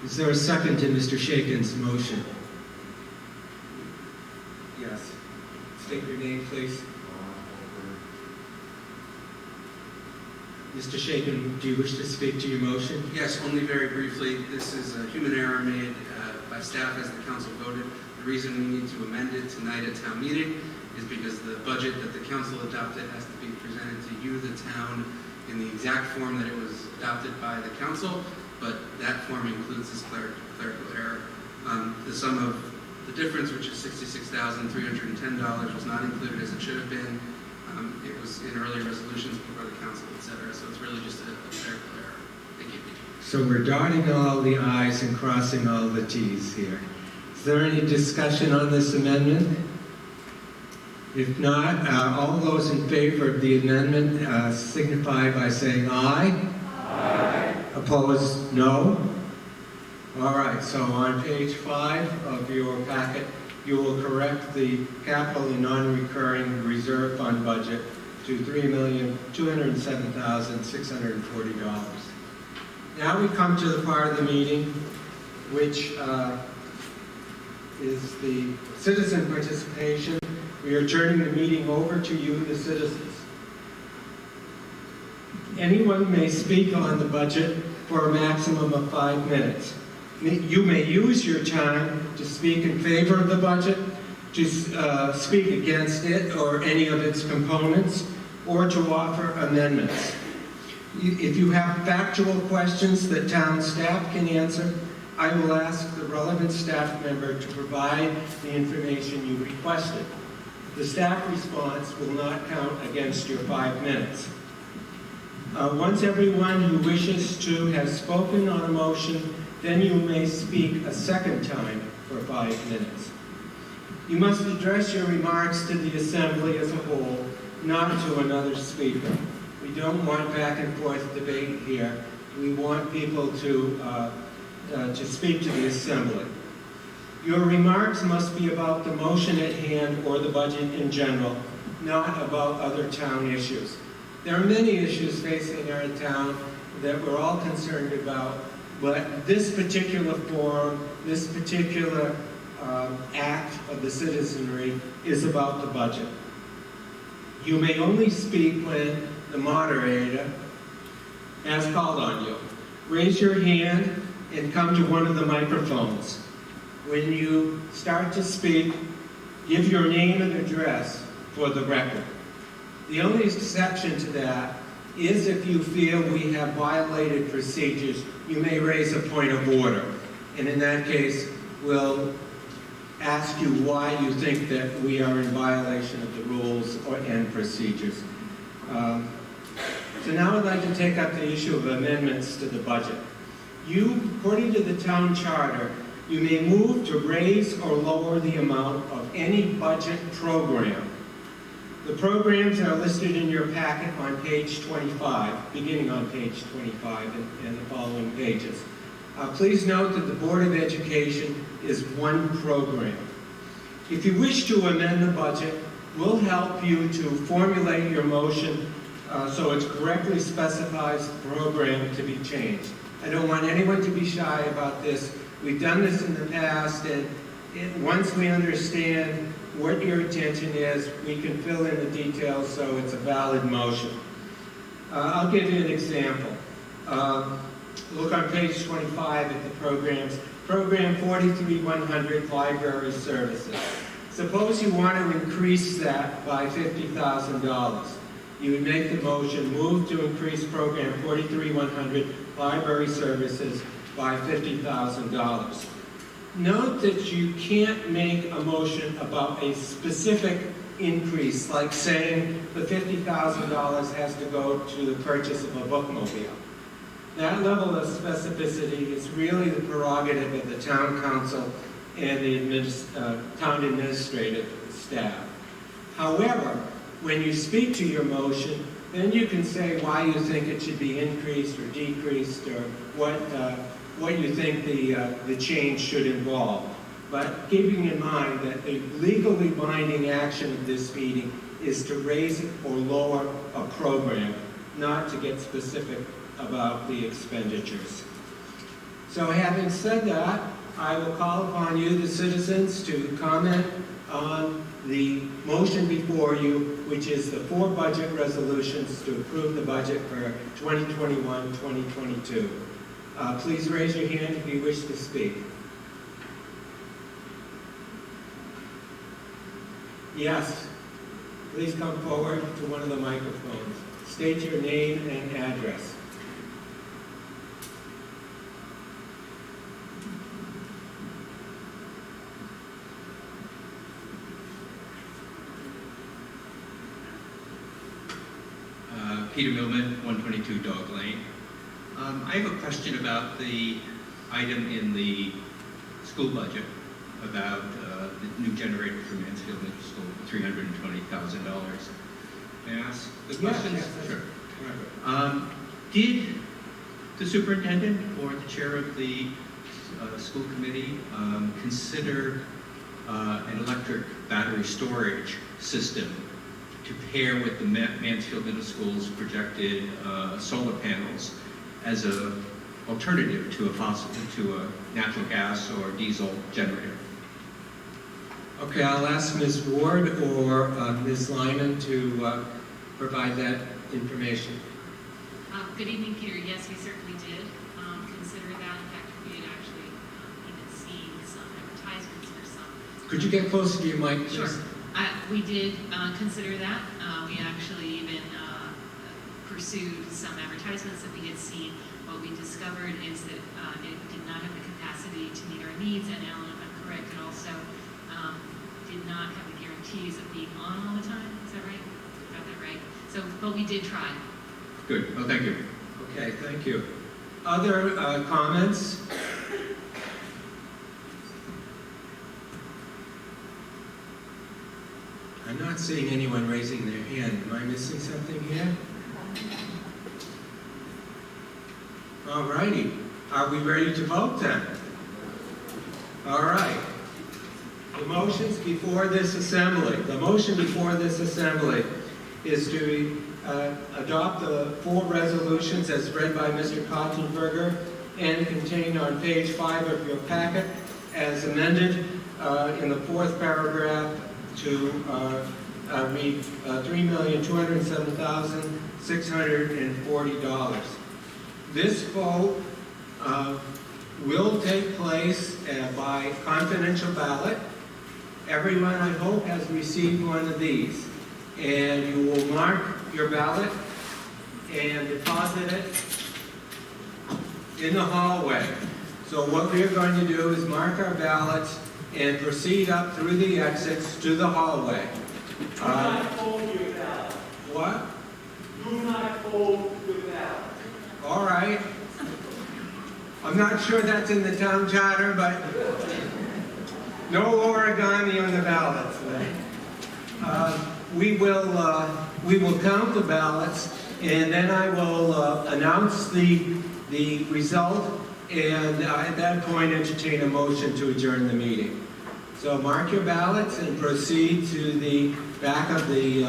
Is there a second to Mr. Shaken's motion? Yes. State your name, please. Mr. Shaken, do you wish to speak to your motion? Yes, only very briefly. This is a human error made by staff as the council voted. The reason we need to amend it tonight at town meeting is because the budget that the council adopted has to be presented to you, the town, in the exact form that it was adopted by the council, but that form includes this clerical error. The sum of The difference, which is $66,310, was not included as it should have been. It was in earlier resolutions before the council, et cetera, so it's really just a clerical error. Thank you. So we're dotting all the i's and crossing all the t's here. Is there any discussion on this amendment? If not, all those in favor of the amendment signify by saying aye. Aye. Opposed, no. All right, so on page 5 of your packet, you will correct the capital and non-recurring reserve fund budget to $3,207,640. Now we come to the part of the meeting which is the citizen participation. We are turning the meeting over to you, the citizens. Anyone may speak on the budget for a maximum of 5 minutes. You may use your time to speak in favor of the budget, to speak against it or any of its components, or to offer amendments. If you have factual questions that town staff can answer, I will ask the relevant staff member to provide the information you requested. The staff response will not count against your 5 minutes. Once everyone who wishes to has spoken on a motion, then you may speak a second time for 5 minutes. You must address your remarks to the assembly as a whole, not to another speaker. We don't want back and forth debate here. We want people to speak to the assembly. Your remarks must be about the motion at hand or the budget in general, not about other town issues. There are many issues facing our town that we're all concerned about, but this particular forum, this particular act of the citizenry is about the budget. You may only speak when the moderator has called on you. Raise your hand and come to one of the microphones. When you start to speak, give your name and address for the record. The only exception to that is if you feel we have violated procedures, you may raise a point of order. And in that case, we'll ask you why you think that we are in violation of the rules and procedures. So now I'd like to take up the issue of amendments to the budget. You, according to the town charter, you may move to raise or lower the amount of any budget program. The programs are listed in your packet on page 25, beginning on page 25 and the following pages. Please note that the Board of Education is one program. If you wish to amend the budget, we'll help you to formulate your motion so it correctly specifies the program to be changed. I don't want anyone to be shy about this. We've done this in the past, and once we understand what your intention is, we can fill in the details so it's a valid motion. I'll give you an example. Look on page 25 at the programs. Program 43100, Library Services. Suppose you want to increase that by $50,000. You would make the motion, move to increase program 43100, Library Services, by $50,000. Note that you can't make a motion about a specific increase, like saying the $50,000 has to go to the purchase of a bookmobile. That level of specificity is really the prerogative of the town council and the town administrative staff. However, when you speak to your motion, then you can say why you think it should be increased or decreased, or what you think the change should involve. But keeping in mind that the legally binding action of this meeting is to raise or lower a program, not to get specific about the expenditures. So having said that, I will call upon you, the citizens, to comment on the motion before you, which is the 4 budget resolutions to approve the budget for 2021-2022. Please raise your hand if you wish to speak. Yes, please come forward to one of the microphones. State your name and address. Peter Millman, 122 Dog Lane. I have a question about the item in the school budget about the new generator for Mansfield Middle School, $320,000. May I ask the questions? Yes, Sure. Did the superintendent or the chair of the school committee consider an electric battery storage system to pair with the Mansfield Middle School's projected solar panels as a alternative to a natural gas or diesel generator? Okay, I'll ask Ms. Ward or Ms. Lyman to provide that information. Good evening, Peter. Yes, we certainly did consider that. In fact, we had actually even seen some advertisements for some. Could you get closer to your mic, please? Sure. We did consider that. We actually even pursued some advertisements that we had seen. What we discovered is that it did not have the capacity to meet our needs, and Alan, if I'm correct, it also did not have the guarantees of being on all the time. Is that right? Got that right? So, but we did try. Good. Oh, thank you. Okay, thank you. Other comments? I'm not seeing anyone raising their hand. Am I missing something here? All righty. Are we ready to vote then? All right. The motions before this assembly. The motion before this assembly is to adopt the 4 resolutions as read by Mr. Kottenberger and contained on page 5 of your packet as amended in the 4th paragraph to read $3,207,640. This vote will take place by confidential ballot. Everyone, I hope, has received one of these. And you will mark your ballot and deposit it in the hallway. So what we're going to do is mark our ballots and proceed up through the exits to the hallway. Do not fold your ballot. What? Do not fold your ballot. All right. I'm not sure that's in the town charter, but no origami on the ballots. We will count the ballots, and then I will announce the result, and at that point entertain a motion to adjourn the meeting. So mark your ballots and proceed to the back of the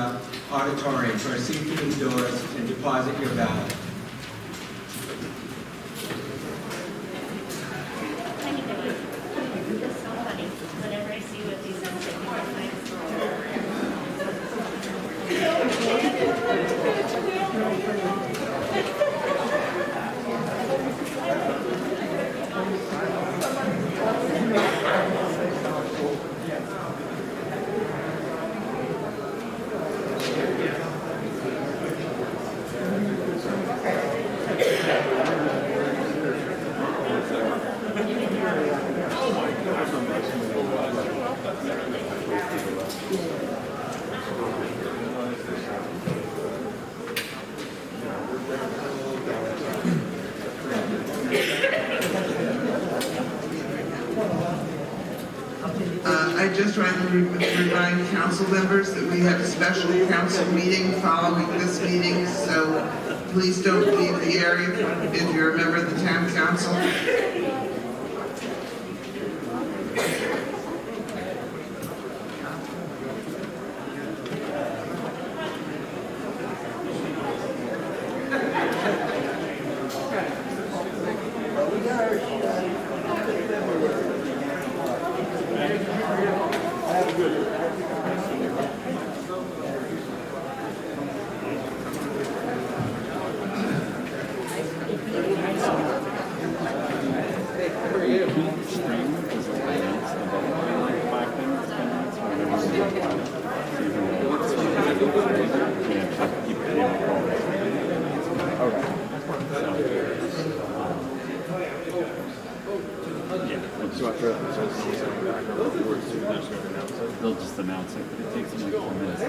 auditorium. Proceed to the doors and deposit your ballot. It's so funny. Whenever I see what these things I just want to remind council members that we have a special council meeting following this meeting, so please don't leave the area if you're a member of the town council. They'll just announce it, but it takes them like 4 minutes to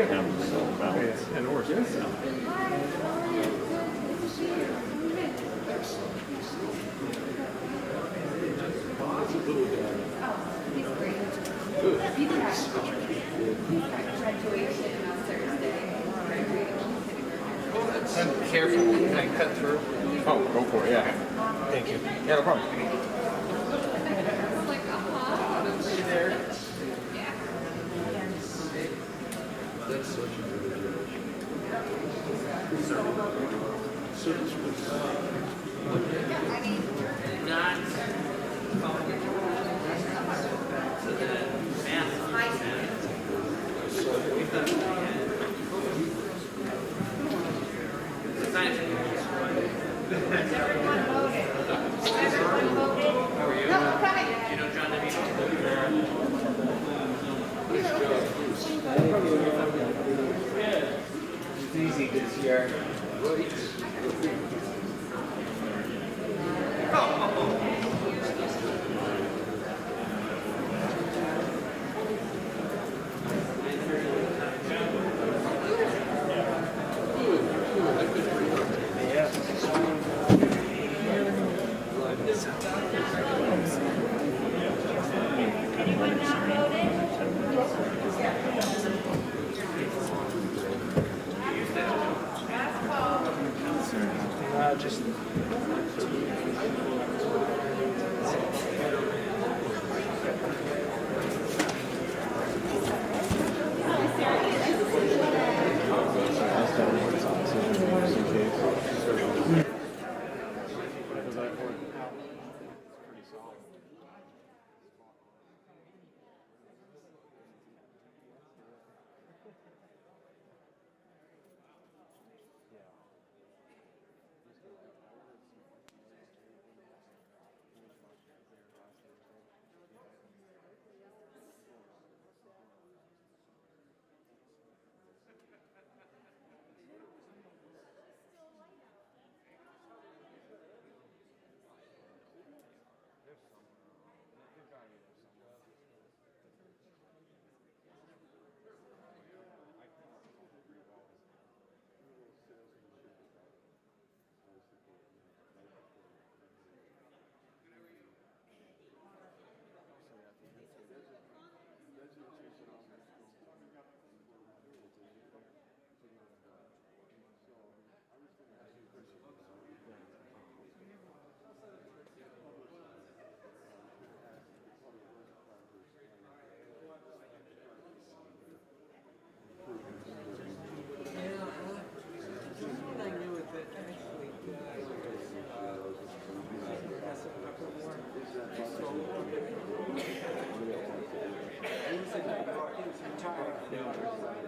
have the ballots. And horses. Graduation on Thursday. Careful, can I cut through? Oh, go for it, yeah. Thank you. Yeah, no problem. It's easy this year. Just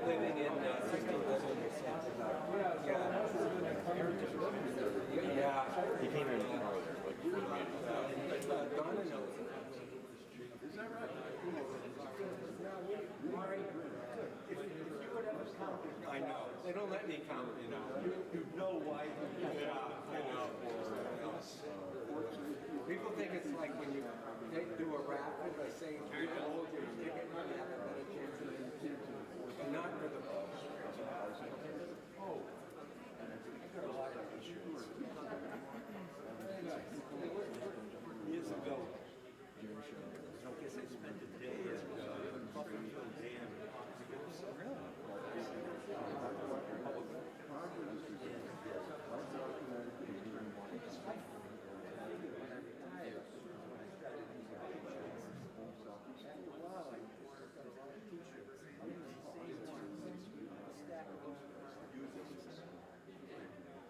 living in yeah. He came in earlier, like before the meeting. Donna knows it. Is that right? I know. They don't let me count, you know. You know why. Yeah, I know. People think it's like when you do a raffle, they say, you hold your ticket, you have a better chance of it. Not for the oh. Years ago, I guess I spent a day at Mansfield Dam.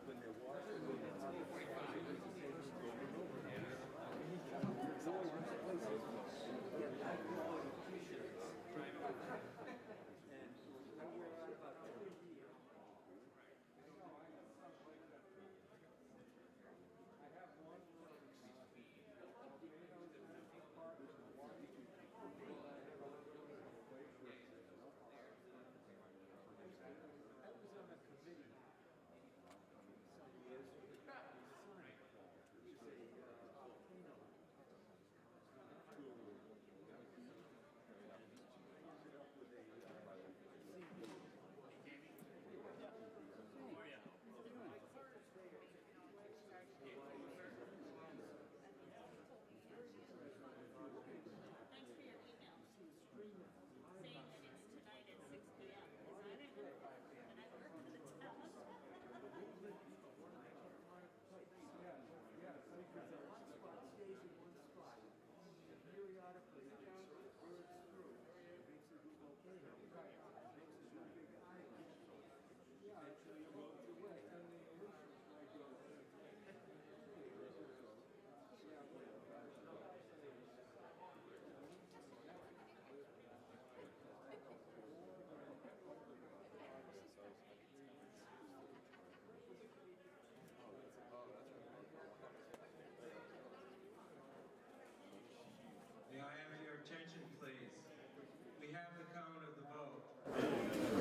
When there was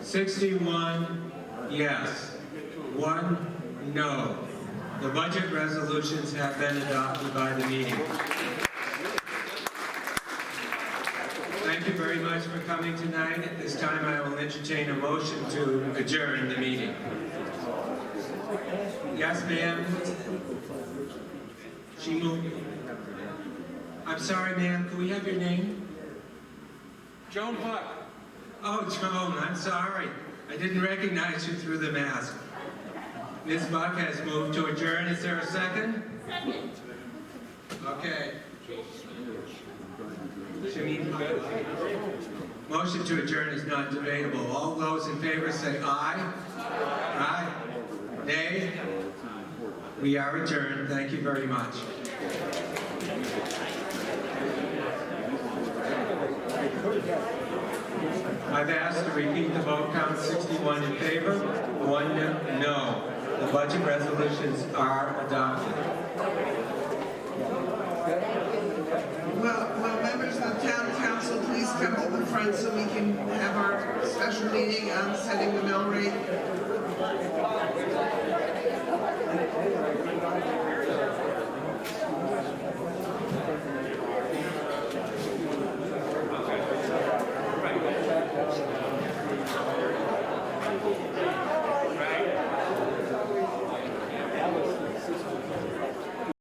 61 yes, 1 no. The budget resolutions have been adopted by the meeting. Thank you very much for coming tonight. At this time, I will entertain a motion to adjourn the meeting. Yes, ma'am? She moved. I'm sorry, ma'am, can we have your name? Joan Buck. Oh, Joan, I'm sorry. I didn't recognize you through the mask. Ms. Buck has moved to adjourn. Is there a second? Second. Okay. Motion to adjourn is not debatable. All those in favor say aye. Aye. Nay. We are adjourned. Thank you very much. I've asked to repeat the vote count. 61 in favor, 1 no. The budget resolutions are adopted. Well, members of the town council, please come to the front so we can have our special meeting on setting the mill rate.